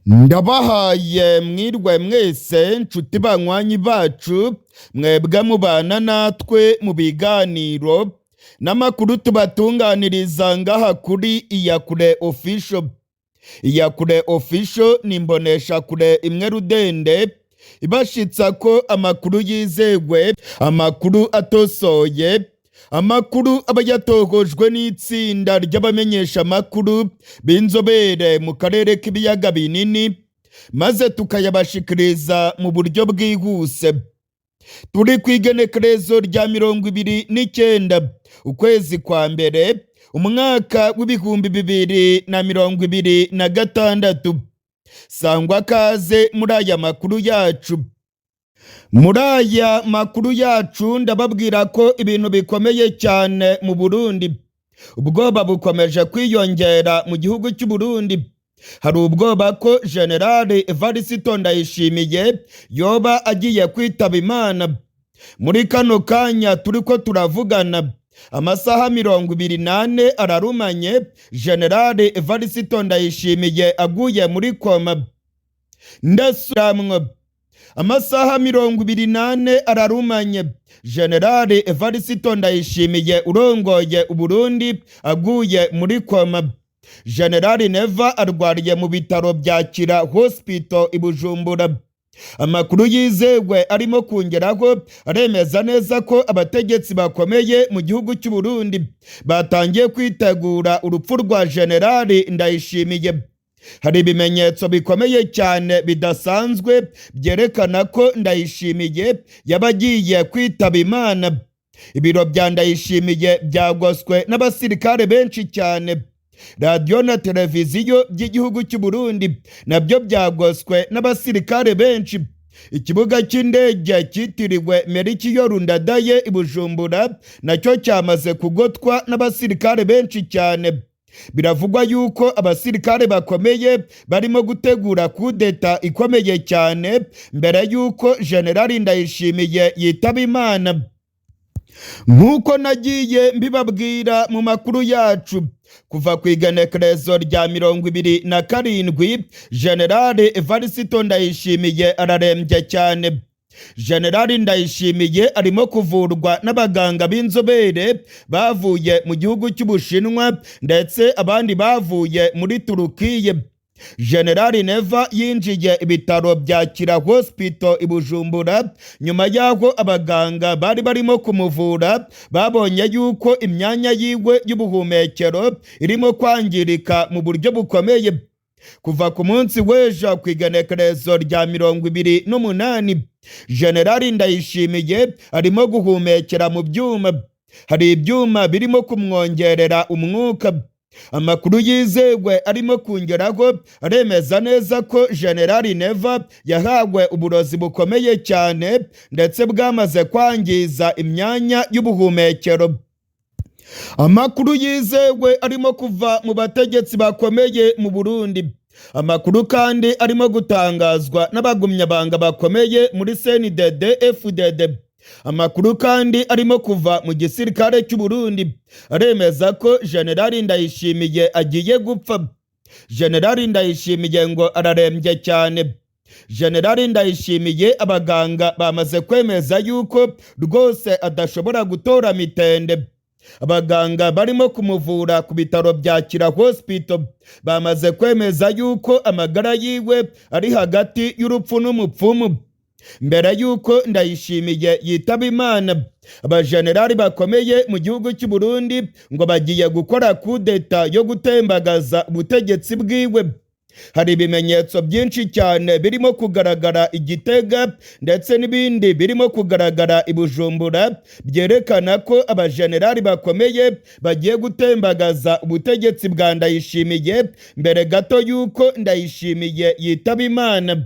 Ndabahaye mwirwe mwese nshuti banywanyi bacu mwebwe mubana natwe mu biganiro n'amakuru tubatunganiriza ngaha kuri Iyakure Official. Iyakure Official ni imboneshakure imwe rudende ibashitsa ko amakuru yizewe, amakuru atosoye, amakuru aba yatohojwe n'itsinda ry'abamenyesha amakuru b'inzobere mu karere k'ibiyaga binini, maze tukayabashikiriza mu buryo bwihuse. Turi kw'igenekerezo rya 29 ukwezi kwa mbere umwaka w'ibihumbi 2026. Sangwa kaze muri aya makuru yacu. Muri aya makuru yacu ndababwira ko ibintu bikomeye cyane mu Burundi. Ubwoba bukomeje kwiyongera mu gihugu cy'u Burundi. Hari ubwoba ko General Evariste Ndayishimiye yoba agiye kwitaba Imana. Muri kano kanya turiko turavugana, amasaha 24 ararumanye General Evariste Ndayishimiye aguye muri koma. Ndasuramwe amasaha 24 ararumanye General Evariste Ndayishimiye urongoye Uburundi aguye muri koma. General Neva arwariye mu bitaro bya Kira Hospital i Bujumbura. Amakuru yizewe arimo kongeraho aremeza neza ko abategetsi bakomeye mu gihugu cy'u Burundi batangiye kwitegura urupfu rwa General Ndayishimiye. Hari ibimenyetso bikomeye cyane bidasanzwe byerekana ko Ndayishimiye yabagiye kwitaba Imana. Ibiro bya Ndayishimiye byagoswe n'abasirikare benshi cyane. Radio na televiziyo by'igihugu cy'u Burundi nabyo byagoswe n'abasirikare benshi. Ikibuga cy'indege cyitiriwe Melchior Ndadaye i Bujumbura nacyo cyamaze kugotwa n'abasirikare benshi cyane. Biravugwa yuko abasirikare bakomeye barimo gutegura kudeta ikomeye cyane mbere yuko General Ndayishimiye yitaba Imana. Nk'uko nagiye mbibabwira mu makuru yacu, kuva ku igenekerezo rya 27 General Evariste Ndayishimiye ararembye cyane. General Ndayishimiye arimo kuvurwa n'abaganga b'inzobere bavuye mu gihugu cy'Ubushinwa ndetse abandi bavuye muri Turukiye. General Neva yinjiye ibitaro bya Kira Hospital i Bujumbura nyuma y'aho abaganga bari barimo kumuvura babonye yuko imyanya yiwe y'ubuhumekero irimo kwangirika mu buryo bukomeye. Kuva ku munsi w'ejo ku igenekerezo rya 28 General Ndayishimiye arimo guhumekera mu byuma. Hari ibyuma birimo kumwongerera umwuka. Amakuru yizewe arimo kongeraho aremeza neza ko General Neva yahawe uburozi bukomeye cyane ndetse bwamaze kwangiza imyanya y'ubuhumekero. Amakuru yizewe arimo kuva mu bategetsi bakomeye mu Burundi. Amakuru kandi arimo gutangazwa n'abagumyabanga bakomeye muri CNDD FDD. Amakuru kandi arimo kuva mu gisirikare cy'u Burundi aremeza ko General Ndayishimiye agiye gupfa. General Ndayishimiye ngo ararembye cyane. General Ndayishimiye abaganga bamaze kwemeza yuko rwose adashobora gutora mitende. Abaganga barimo kumuvura ku bitaro bya Kira Hospital bamaze kwemeza yuko amagara yiwe ari hagati y'urupfu n'umupfumu. Mbere yuko Ndayishimiye yitaba Imana, abajenerali bakomeye mu gihugu cy'u Burundi ngo bagiye gukora kudeta yo gutembagaza ubutegetsi bwiwe. Hari ibimenyetso byinshi cyane birimo kugaragara i Gitega ndetse n'ibindi birimo kugaragara i Bujumbura byerekana ko abajenerali bakomeye bagiye gutembagaza ubutegetsi bwa Ndayishimiye mbere gato yuko Ndayishimiye yitaba Imana.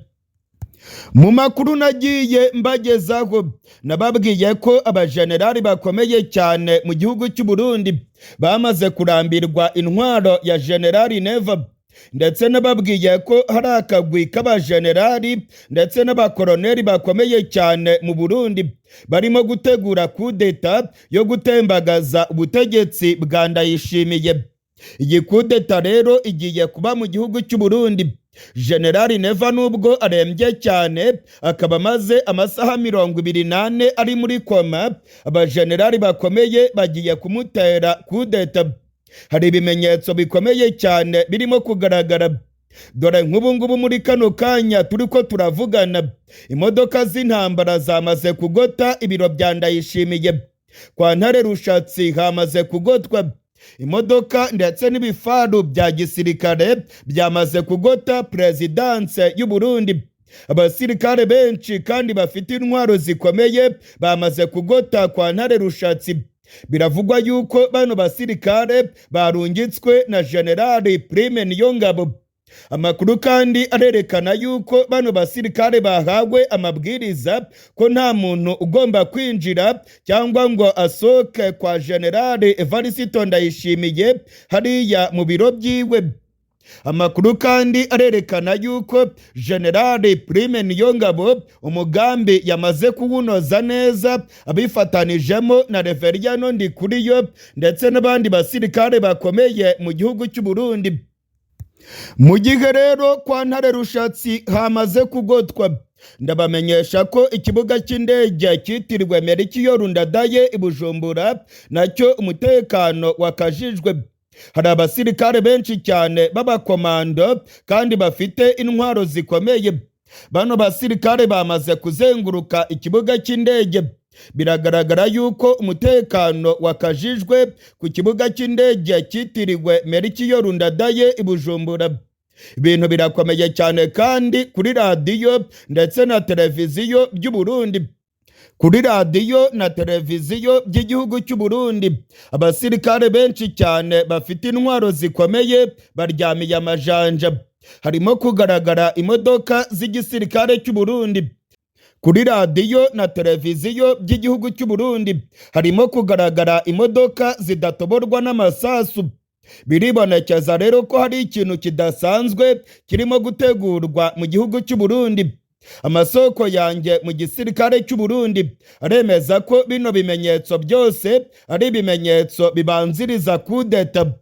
Mu makuru nagiye mbagezaho nababwiye ko abajenerali bakomeye cyane mu gihugu cy'u Burundi bamaze kurambirwa intwaro ya General Neva, ndetse nababwiye ko hari akagwi k'abajenerali ndetse n'abakoloneli bakomeye cyane mu Burundi barimo gutegura kudeta yo gutembagaza ubutegetsi bwa Ndayishimiye. Iyi kudeta rero igiye kuba mu gihugu cy'u Burundi Generali Neva nubwo arembye cyane akaba amaze amasaha 24 ari muri koma, abajenerali bakomeye bagiye kumutera kudeta. Hari ibimenyetso bikomeye cyane birimo kugaragara. Dore nk'ubu ngubu muri kano kanya turiko turavugana, imodoka z'intambara zamaze kugota ibiro bya Ndayishimiye. Kwa Ntare Rushatsi hamaze kugotwa imodoka ndetse n'ibifaru bya gisirikare byamaze kugota Presidence y'u Burundi. Abasirikare benshi kandi bafite intwaro zikomeye bamaze kugota kwa Ntare Rushatsi. Biravugwa yuko bano basirikare barungitswe na Generali Prime Niyongabo. Amakuru kandi arerekana yuko bano basirikare bahawe amabwiriza ko nta muntu ugomba kwinjira cyangwa ngo asohoke kwa Generali Evariste Ndayishimiye hariya mu biro byiwe. Amakuru kandi arerekana yuko Generali Prime Niyongabo umugambi yamaze kuwunoza neza, abifatanijemo na Reveriyano Ndikuriyo ndetse n'abandi basirikare bakomeye mu gihugu cy'u Burundi. Mu gihe rero kwa Ntare Rushatsi hamaze kugotwa, ndabamenyesha ko ikibuga cy'indege cyitiriwe Melchior Ndadaye i Bujumbura nacyo umutekano wakajijwe. Hari abasirikare benshi cyane b'abakomando kandi bafite intwaro zikomeye. Bano basirikare bamaze kuzenguruka ikibuga cy'indege. Biragaragara yuko umutekano wakajijwe ku kibuga cy'indege cyitiriwe Melchior Ndadaye i Bujumbura. Ibintu birakomeye cyane kandi kuri radiyo ndetse na televiziyo by'u Burundi. Kuri radiyo na televiziyo by'igihugu cy'u Burundi, abasirikare benshi cyane bafite intwaro zikomeye baryamiye amajanja. Harimo kugaragara imodoka z'igisirikare cy'u Burundi. Kuri radiyo na televiziyo by'igihugu cy'u Burundi harimo kugaragara imodoka zidatoborwa n'amasasu. Biribonekeza rero ko hari ikintu kidasanzwe kirimo gutegurwa mu gihugu cy'u Burundi. Amasoko yanjye mu gisirikare cy'u Burundi aremeza ko bino bimenyetso byose ari ibimenyetso bibanziriza kudeta.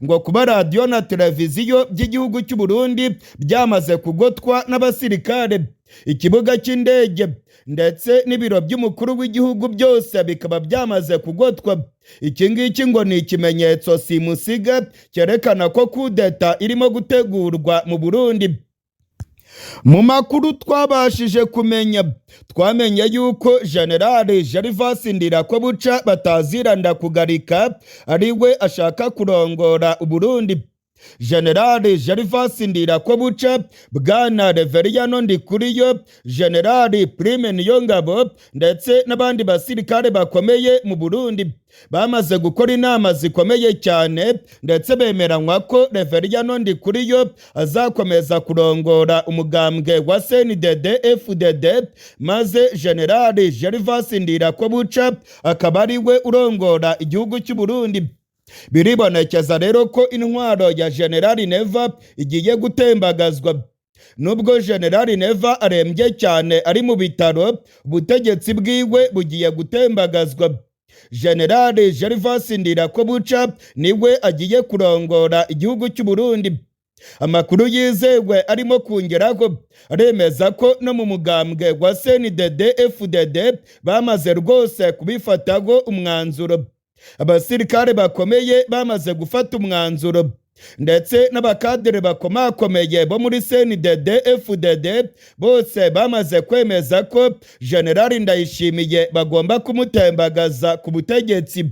Ngo kuba radiyo na televiziyo by'igihugu cy'u Burundi byamaze kugotwa n'abasirikare, ikibuga cy'indege ndetse n'ibiro by'umukuru w'igihugu byose bikaba byamaze kugotwa. Iki ngiki ngo ni ikimenyetso simusiga cyerekana ko kudeta irimo gutegurwa mu Burundi. Mu makuru twabashije kumenya, twamenye yuko Generali Gervas Ndirakobuca bataziranda kugarika ariwe ashaka kurongora u Burundi. Generali Gervas Ndirakobuca, Bwana Reveriyano Ndikuriyo, Generali Prime Niyongabo ndetse n'abandi basirikare bakomeye mu Burundi bamaze gukora inama zikomeye cyane, ndetse bemeranywa ko Reveriyano Ndikuriyo azakomeza kurongora umugambwe wa CNDD-FDD, maze Generali Gervas Ndirakobuca akaba ariwe urongora igihugu cy'u Burundi. Biribonekeza rero ko intwaro ya Generali Neva igiye gutembagazwa. Nubwo Generali Neva arembye cyane ari mu bitaro, ubutegetsi bwiwe bugiye gutembagazwa. Generali Gervas Ndirakobuca niwe agiye kurongora igihugu cy'u Burundi. Amakuru yizewe arimo kongeraho aremeza ko no mu mugambwe wa CNDD-FDD bamaze rwose kubifataho umwanzuro. Abasirikare bakomeye bamaze gufata umwanzuro, ndetse n'abakadere bakomakomeye bo muri CNDD-FDD bose bamaze kwemeza ko Generali Ndayishimiye bagomba kumutembagaza ku butegetsi.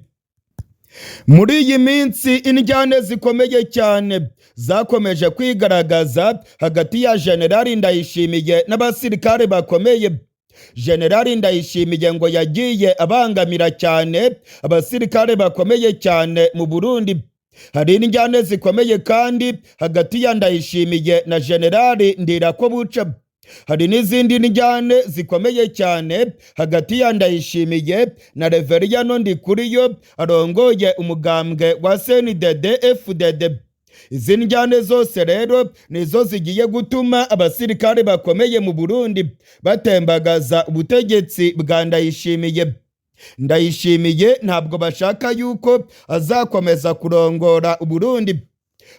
Muri iyi minsi injyane zikomeye cyane zakomeje kwigaragaza hagati ya Generali Ndayishimiye n'abasirikare bakomeye. Generali Ndayishimiye ngo yagiye abangamira cyane abasirikare bakomeye cyane mu Burundi. Hari injyane zikomeye kandi hagati ya Ndayishimiye na Generali Ndirakobuca. Hari n'izindi njyane zikomeye cyane hagati ya Ndayishimiye na Reveriyano Ndikuriyo arongoye umugambwe wa CNDD-FDD. Izi njyane zose rero nizo zigiye gutuma abasirikare bakomeye mu Burundi batembagaza ubutegetsi bwa Ndayishimiye. Ndayishimiye ntabwo bashaka yuko azakomeza kurongora u Burundi.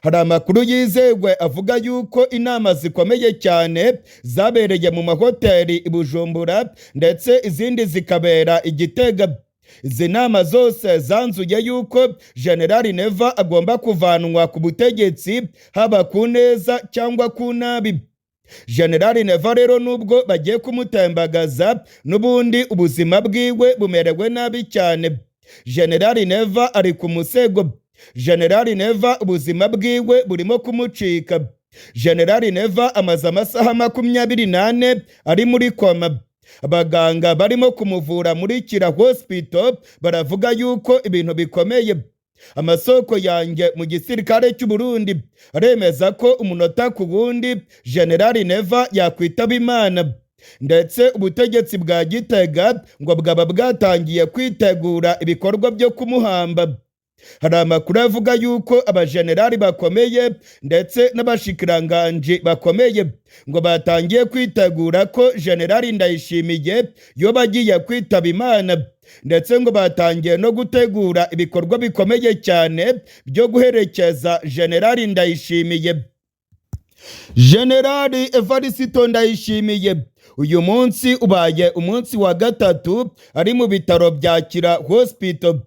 Hari amakuru yizewe avuga yuko inama zikomeye cyane zabereye mu mahoteli i Bujumbura ndetse izindi zikabera i Gitega. Izi nama zose zanzuye yuko General Neva agomba kuvanwa ku butegetsi, haba ku neza cyangwa ku nabi. General Neva rero nubwo bagiye kumutembagaza, n'ubundi ubuzima bwiwe bumerewe nabi cyane. General Neva ari ku musego. General Neva ubuzima bwiwe burimo kumucika. General Neva amaze amasaha 24 ari muri koma. Abaganga barimo kumuvura muri Kira Hospital baravuga yuko ibintu bikomeye. Amasoko yanjye mu gisirikare cy'u Burundi aremeza ko umunota ku wundi General Neva yakwitaba Imana, ndetse ubutegetsi bwa Gitega ngo bwaba bwatangiye kwitegura ibikorwa byo kumuhamba. Hari amakuru avuga yuko abajenerali bakomeye ndetse n'abashikiranganji bakomeye ngo batangiye kwitegura ko General Ndayishimiye yo bagiye kwitaba Imana, ndetse ngo batangiye no gutegura ibikorwa bikomeye cyane byo guherekeza General Ndayishimiye. General Evariste Ndayishimiye uyu munsi ubaye umunsi wa gatatu ari mu bitaro bya Kira Hospital.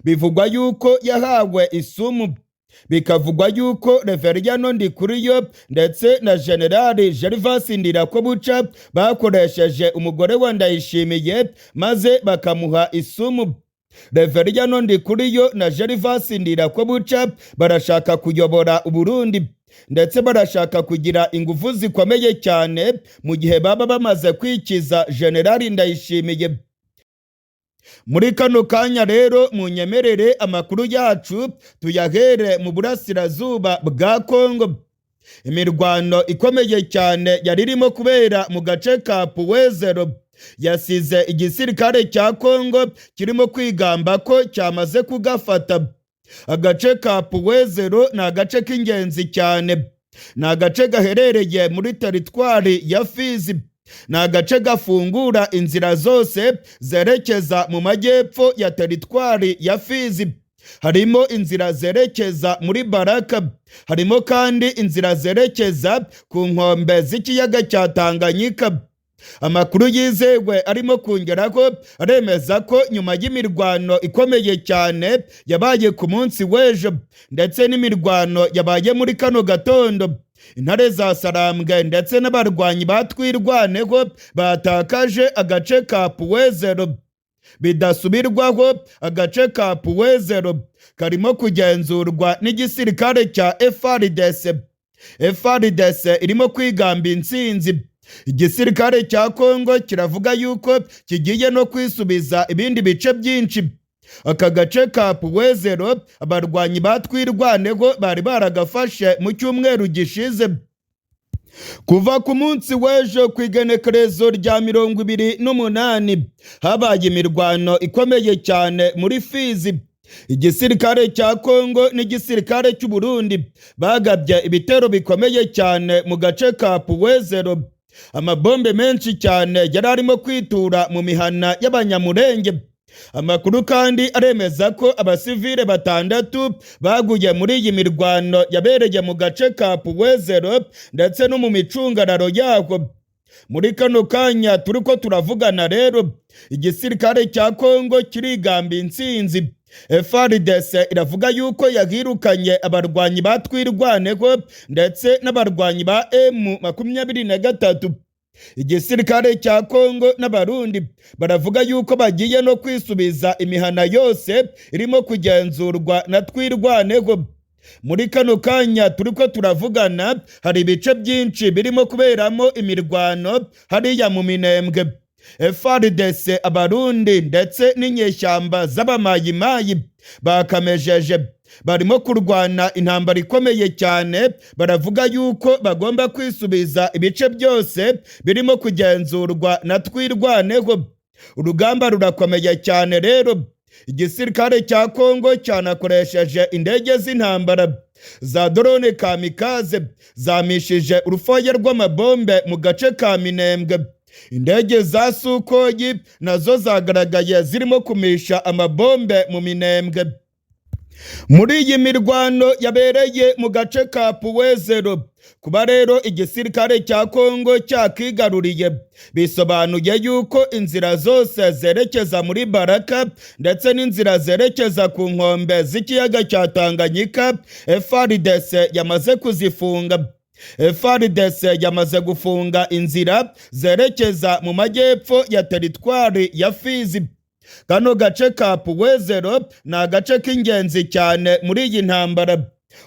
Bivugwa yuko yahawe isumu, bikavugwa yuko Reveriyano Ndikuriyo ndetse na General Gervas Ndirakobuca bakoresheje umugore wa Ndayishimiye maze bakamuha isumu. Reveriyano Ndikuriyo na Gervas Ndirakobuca barashaka kuyobora Uburundi, ndetse barashaka kugira ingufu zikomeye cyane mu gihe baba bamaze kwikiza General Ndayishimiye. Muri kano kanya rero munyemerere amakuru yacu tuyahere mu burasirazuba bwa Kongo. Imirwano ikomeye cyane yari irimo kubera mu gace ka Puwezero yasize igisirikare cya Kongo kirimo kwigamba ko cyamaze kugafata. Agace ka Puwezero ni agace k'ingenzi cyane. Ni agace gaherereye muri teritwari ya Fizi. Ni agace gafungura inzira zose zerekeza mu majyepfo ya teritwari ya Fizi. Harimo inzira zerekeza muri Baraka, harimo kandi inzira zerekeza ku nkombe z'ikiyaga cya Tanganyika. Amakuru yizewe arimo kongeraho aremeza ko nyuma y'imirwano ikomeye cyane yabaye ku munsi w'ejo ndetse n'imirwano yabaye muri kano gatondo, intare za Sarambwe ndetse n'abarwanyi batwirwaneho batakaje agace ka Puwezero. Bidasubirwaho agace ka Puwezero karimo kugenzurwa n'igisirikare cya FARDC. FARDC irimo kwigamba intsinzi. Igisirikare cya Kongo kiravuga yuko kigiye no kwisubiza ibindi bice byinshi. Aka gace ka Puwezero abarwanyi batwirwaneho bari baragafashe mu cyumweru gishize. Kuva ku munsi w'ejo ku igenekerezo rya 28 habaye imirwano ikomeye cyane muri Fizi. Igisirikare cya Kongo n'igisirikare cy'u Burundi bagabye ibitero bikomeye cyane mu gace ka Puwezero. Amabombe menshi cyane yari arimo kwitura mu mihana y'Abanyamurenge. Amakuru kandi aremeza ko abasivile 6 baguye muri iyi mirwano yabereye mu gace ka Puwezero ndetse no mu micungararo yaho. Muri kano kanya turiko turavugana rero igisirikare cya Kongo kirigamba intsinzi. FARDC iravuga yuko yagirukanye abarwanyi batwirwaneho ndetse n'abarwanyi ba M23. Igisirikare cya Kongo n'Abarundi baravuga yuko bagiye no kwisubiza imihana yose irimo kugenzurwa na twirwaneho. Muri kano kanya turiko turavugana hari ibice byinshi birimo kuberamo imirwano hariya mu Minembwe. FARDC, Abarundi ndetse n'inyeshyamba z'abamayimayi bakamejeje barimo kurwana intambara ikomeye cyane. Baravuga yuko bagomba kwisubiza ibice byose birimo kugenzurwa na twirwaneho. Urugamba rurakomeye cyane rero. Igisirikare cya Kongo cyanakoresheje indege z'intambara za drone kamikaze zamishije urufoye rw'amabombe mu gace ka Minembwe. Indege za Sukoyi nazo zagaragaye zirimo kumisha amabombe mu Minembwe. muri iyi mirwano yabereye mu gace ka Puwezero. Kuba rero igisirikare cya Kongo cyakigaruriye bisobanuye yuko inzira zose zerekeza muri Baraka ndetse n'inzira zerekeza ku nkombe z'ikiyaga cya Tanganyika FARDC yamaze kuzifunga. FARDC yamaze gufunga inzira zerekeza mu majyepfo ya teritwari ya Fizi. Kano gace ka Puwezero ni agace k'ingenzi cyane muri iyi ntambara.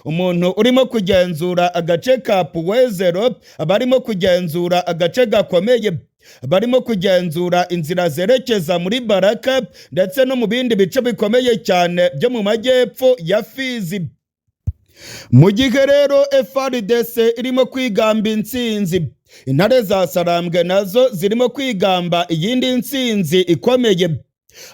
Umuntu urimo kugenzura agace ka Puwezero aba arimo kugenzura agace gakomeye, barimo kugenzura inzira zerekeza muri Baraka ndetse no mu bindi bice bikomeye cyane byo mu majyepfo ya Fizi. Mu gihe rero FARDC irimo kwigamba intsinzi, intare za Sarambwe nazo zirimo kwigamba iyindi ntsinzi ikomeye.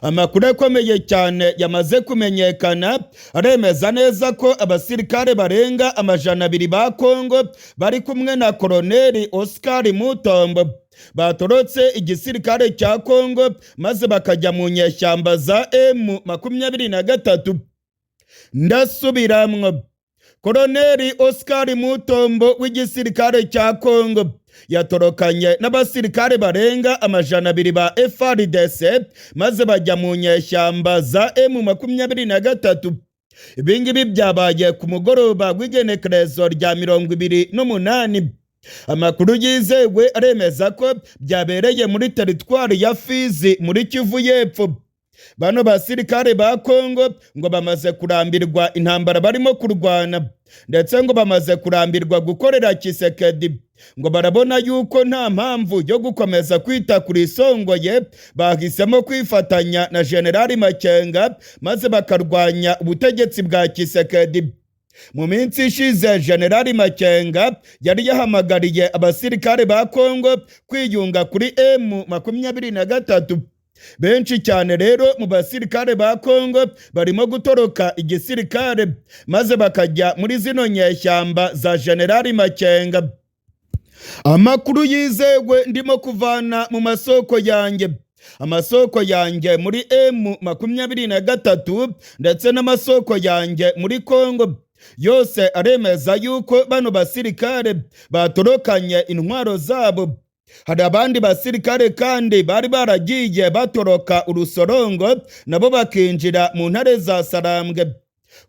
Amakuru akomeye cyane yamaze kumenyekana aremeza neza ko abasirikare barenga 200 ba Kongo bari kumwe na Koloneli Oscar Mutombo batorotse igisirikare cya Kongo maze bakajya mu nyeshyamba za M23. Ndasubiramwo, Koloneli Oscar Mutombo w'igisirikare cya Kongo yatorokanye n'abasirikare barenga 200 ba FARDC maze bajya mu nyeshyamba za M23. Ibingibi byabaye ku mugoroba w'igenekerezo rya 28. Amakuru yizewe aremeza ko byabereye muri teritwari ya Fizi muri Kivu y'Epfo. Bano basirikare ba Kongo ngo bamaze kurambirwa intambara barimo kurwana ndetse ngo bamaze kurambirwa gukorera Kisekedi, ngo barabona yuko nta mpamvu yo gukomeza kwita kuri Isongoye, bahisemo kwifatanya na Generali Makenga maze bakarwanya ubutegetsi bwa Kisekedi. Mu minsi ishize Generali Makenga yari yahamagariye abasirikare ba Kongo kwiyunga kuri M23. Benshi cyane rero mu basirikare ba Kongo barimo gutoroka igisirikare maze bakajya muri zino nyeshyamba za Generali Makenga. Amakuru yizewe ndimo kuvana mu masoko yanjye. Amasoko yanjye muri M23 ndetse n'amasoko yanjye muri Kongo yose aremeza yuko bano basirikare batorokanye intwaro zabo. Hari abandi basirikare kandi bari baragiye batoroka urusorongo nabo bakinjira mu ntare za Sarambwe.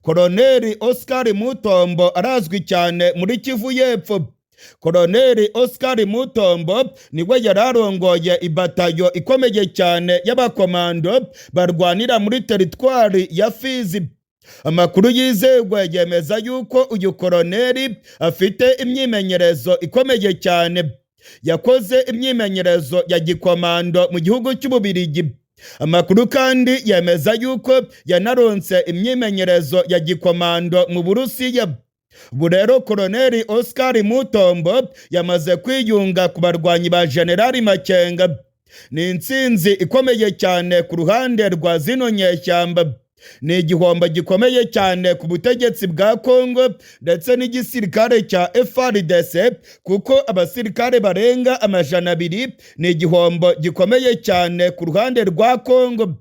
Koloneli Oscar Mutombo arazwi cyane muri Kivu y'Epfo. Koloneli Oscar Mutombo niwe yararongoye ibatayo ikomeye cyane y'abakomando barwanira muri teritwari ya Fizi. Amakuru yizewe yemeza yuko uyu koloneli afite imyimenyerezo ikomeye cyane. Yakoze imyimenyerezo ya gikomando mu gihugu cy'Ububiligi. Amakuru kandi yemeza yuko yanaronse imyimenyerezo ya gikomando mu Burusiya. Ubu rero Koloneli Oscar Mutombo yamaze kwiyunga ku barwanyi ba Generali Makenga. Ni intsinzi ikomeye cyane ku ruhande rwa zino nyeshyamba. Ni igihombo gikomeye cyane ku butegetsi bwa Kongo ndetse n'igisirikare cya FARDC kuko abasirikare barenga 200 ni igihombo gikomeye cyane ku ruhande rwa Kongo.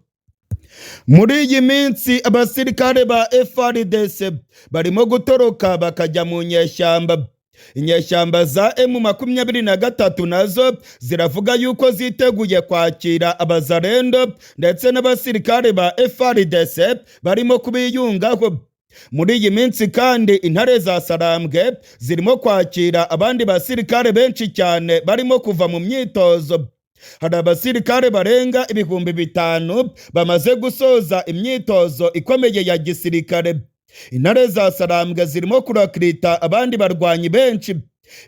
Muri iyi minsi abasirikare ba FARDC barimo gutoroka bakajya mu nyeshyamba. Inyeshyamba za M23 nazo ziravuga yuko ziteguye kwakira abazarendo ndetse n'abasirikare ba FARDC barimo kubiyungaho. Muri iyi minsi kandi intare za Sarambwe zirimo kwakira abandi basirikare benshi cyane barimo kuva mu myitozo. Hari abasirikare barenga 5,000 bamaze gusoza imyitozo ikomeye ya gisirikare. Intare za Sarambwe zirimo kurakirita abandi barwanyi benshi.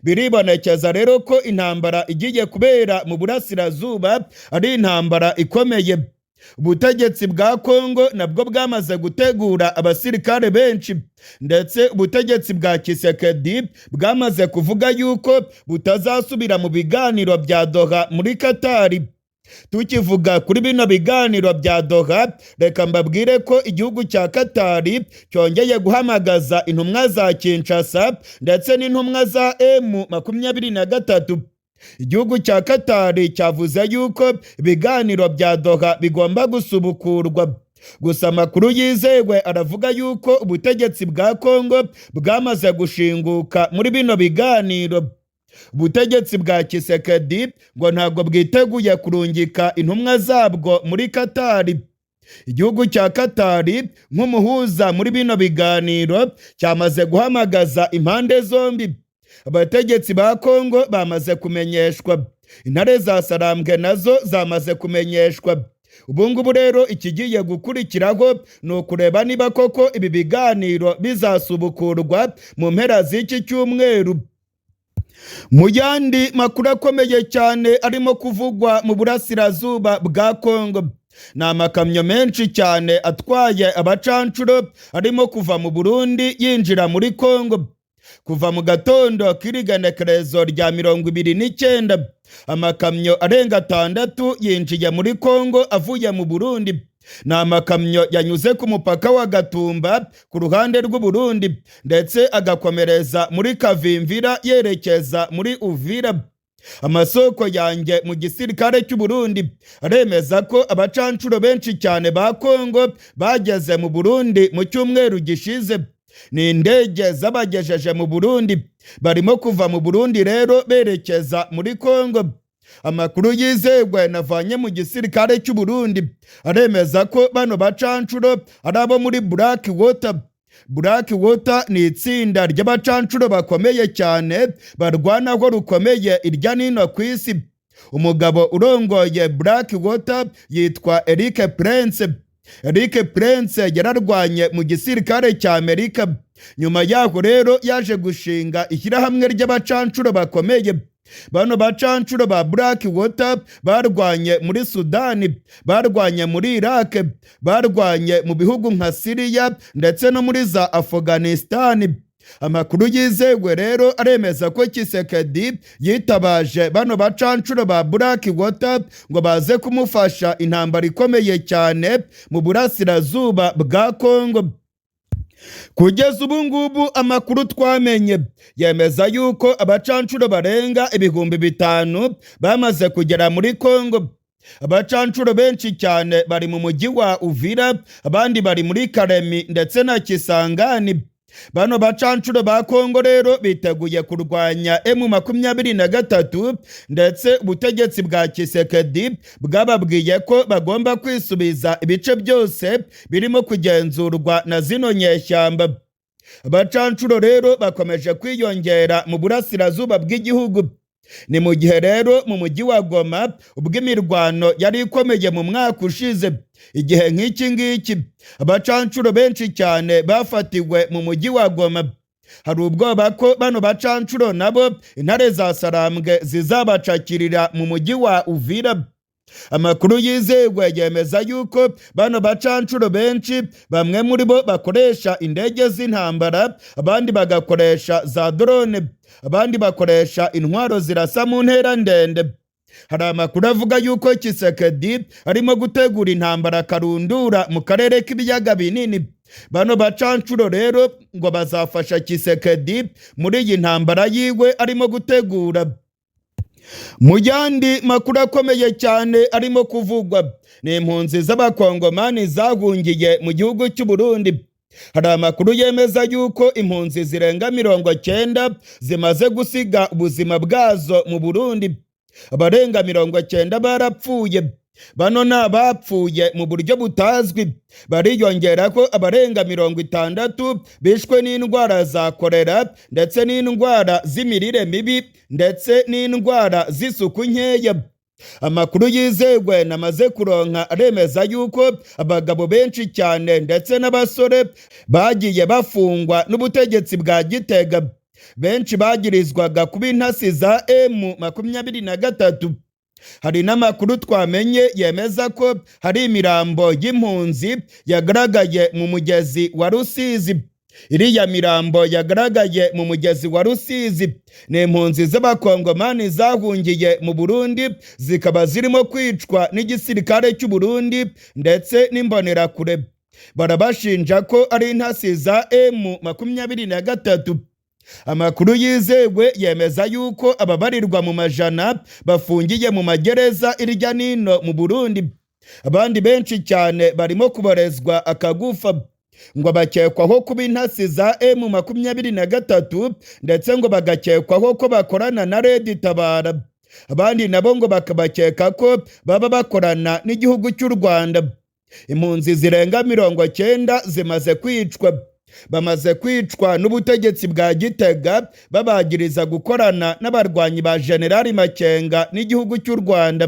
Biribonekeza rero ko intambara igiye kubera mu burasirazuba ari intambara ikomeye. Ubutegetsi bwa Kongo nabwo bwamaze gutegura abasirikare benshi ndetse ubutegetsi bwa Kisekedi bwamaze kuvuga yuko butazasubira mu biganiro bya Doha muri Katari. Tukivuga kuri bino biganiro bya Doha, reka mbabwire ko igihugu cya Katari cyongeye guhamagaza intumwa za Kinshasa ndetse n'intumwa za M23. Igihugu cya Katari cyavuze yuko ibiganiro bya Doha bigomba gusubukurwa. Gusa amakuru yizewe aravuga yuko ubutegetsi bwa Kongo bwamaze gushinguka muri bino biganiro. Ubutegetsi bwa Tshisekedi ngo ntabwo bwiteguye kurungika intumwa zabwo muri Katari. Igihugu cya Katari nk'umuhuza muri bino biganiro cyamaze guhamagaza impande zombi. Abategetsi ba Kongo bamaze kumenyeshwa, intare za Sarambwe nazo zamaze kumenyeshwa. Ubu ngubu rero ikigiye gukurikiraho ni ukureba niba koko ibi biganiro bizasubukurwa mu mpera z'iki cyumweru. Mu yandi makuru akomeye cyane arimo kuvugwa mu burasirazuba bwa Kongo, ni amakamyo menshi cyane atwaye abacancuro arimo kuva mu Burundi yinjira muri Kongo. Kuva mu gatondo k'irigenekerezo rya 29 amakamyo arenga 6 yinjiye muri Kongo avuye mu Burundi. Ni amakamyo yanyuze ku mupaka wa Gatumba ku ruhande rw'u Burundi ndetse agakomereza muri Kavimvira yerekeza muri Uvira. Amasoko yanjye mu gisirikare cy'u Burundi aremeza ko abacancuro benshi cyane ba Kongo bageze mu Burundi mu cyumweru gishize. Ni indege zabagejeje mu Burundi, barimo kuva mu Burundi rero berekeza muri Kongo. Amakuru yizewe navanye mu gisirikare cy'u Burundi aremeza ko bano bacancuro ari abo muri Black Water. Black Water ni itsinda ry'abacancuro bakomeye cyane barwanaho rukomeye irya nino ku isi. Umugabo urongoye Black Water yitwa Eric Prince. Eric Prince yararwanye mu gisirikare cya Amerika. Nyuma yaho rero yaje gushinga ishyirahamwe ry'abacancuro bakomeye. Bano bacancuro ba Black Water barwanye muri Sudani, barwanye muri Iraq, barwanye mu bihugu nka Syria ndetse no muri za Afghanistan. Amakuru yizewe rero aremeza ko Tshisekedi yitabaje bano bacancuro ba Black Water ngo baze kumufasha intambara ikomeye cyane mu burasirazuba bwa Kongo. Kugeza ubu ngubu amakuru twamenye yemeza yuko abacancuro barenga 5,000 bamaze kugera muri Kongo. Abacancuro benshi cyane bari mu mujyi wa Uvira, abandi bari muri Karemi ndetse na Kisangani. Bano bacancuro ba Kongo rero biteguye kurwanya M23 ndetse ubutegetsi bwa Tshisekedi bwababwiye ko bagomba kwisubiza ibice byose birimo kugenzurwa na zino nyeshyamba. Abacancuro rero bakomeje kwiyongera mu burasirazuba bw'igihugu. Ni mu gihe rero mu mujyi wa Goma ubwo imirwano yari ikomeye mu mwaka ushize. Igihe nk'iki ngiki abacancuro benshi cyane bafatiwe mu mujyi wa Goma. Hari ubwoba ko bano bacancuro nabo intare za Sarambwe zizabacakirira mu mujyi wa Uvira. Amakuru yizewe yemeza yuko bano bacancuro benshi bamwe muri bo bakoresha indege z'intambara, abandi bagakoresha za drone, abandi bakoresha intwaro zirasa mu ntera ndende. Hari amakuru avuga yuko Tshisekedi arimo gutegura intambara karundura mu karere k'ibiyaga binini. Bano bacancuro rero ngo bazafasha Tshisekedi muri iyi ntambara yiwe arimo gutegura. Mu yandi makuru akomeye cyane arimo kuvugwa ni impunzi z'abakongomani zahungiye mu gihugu cy'u Burundi. Hari amakuru yemeza yuko impunzi zirenga 90 zimaze gusiga ubuzima bwazo mu Burundi. Abarenga 90 barapfuye. Bano ni abapfuye mu buryo butazwi. Bariyongera ko abarenga 60 bishwe n'indwara za kolera ndetse n'indwara z'imirire mibi ndetse n'indwara z'isuku nkeya. Amakuru yizewe namaze kuronka aremeza yuko abagabo benshi cyane ndetse n'abasore bagiye bafungwa n'ubutegetsi bwa Gitega. Benshi bagirizwaga kuba intasi za M23. Hari n'amakuru twamenye yemeza ko hari imirambo y'impunzi yagaragaye mu mugezi wa Rusizi. Iriya mirambo yagaragaye mu mugezi wa Rusizi ni impunzi z'abakongomani zahungiye mu Burundi, zikaba zirimo kwicwa n'igisirikare cy'u Burundi ndetse n'imbonerakure. Barabashinja ko ari intasi za M23. Amakuru yizewe yemeza yuko ababarirwa mu majana bafungiye mu magereza irya nino mu Burundi. abandi benshi cyane barimo kuborezwa akagufa ngo bakekwaho kuba intasi za M23 ndetse ngo bagakekwaho ko bakorana na Red Tabara. Abandi nabo ngo bakabakeka ko baba bakorana n'igihugu cy'u Rwanda. Impunzi zirenga 90 zimaze kwicwa. Bamaze kwicwa n'ubutegetsi bwa Gitega babagiriza gukorana n'abarwanyi ba General Makenga n'igihugu cy'u Rwanda.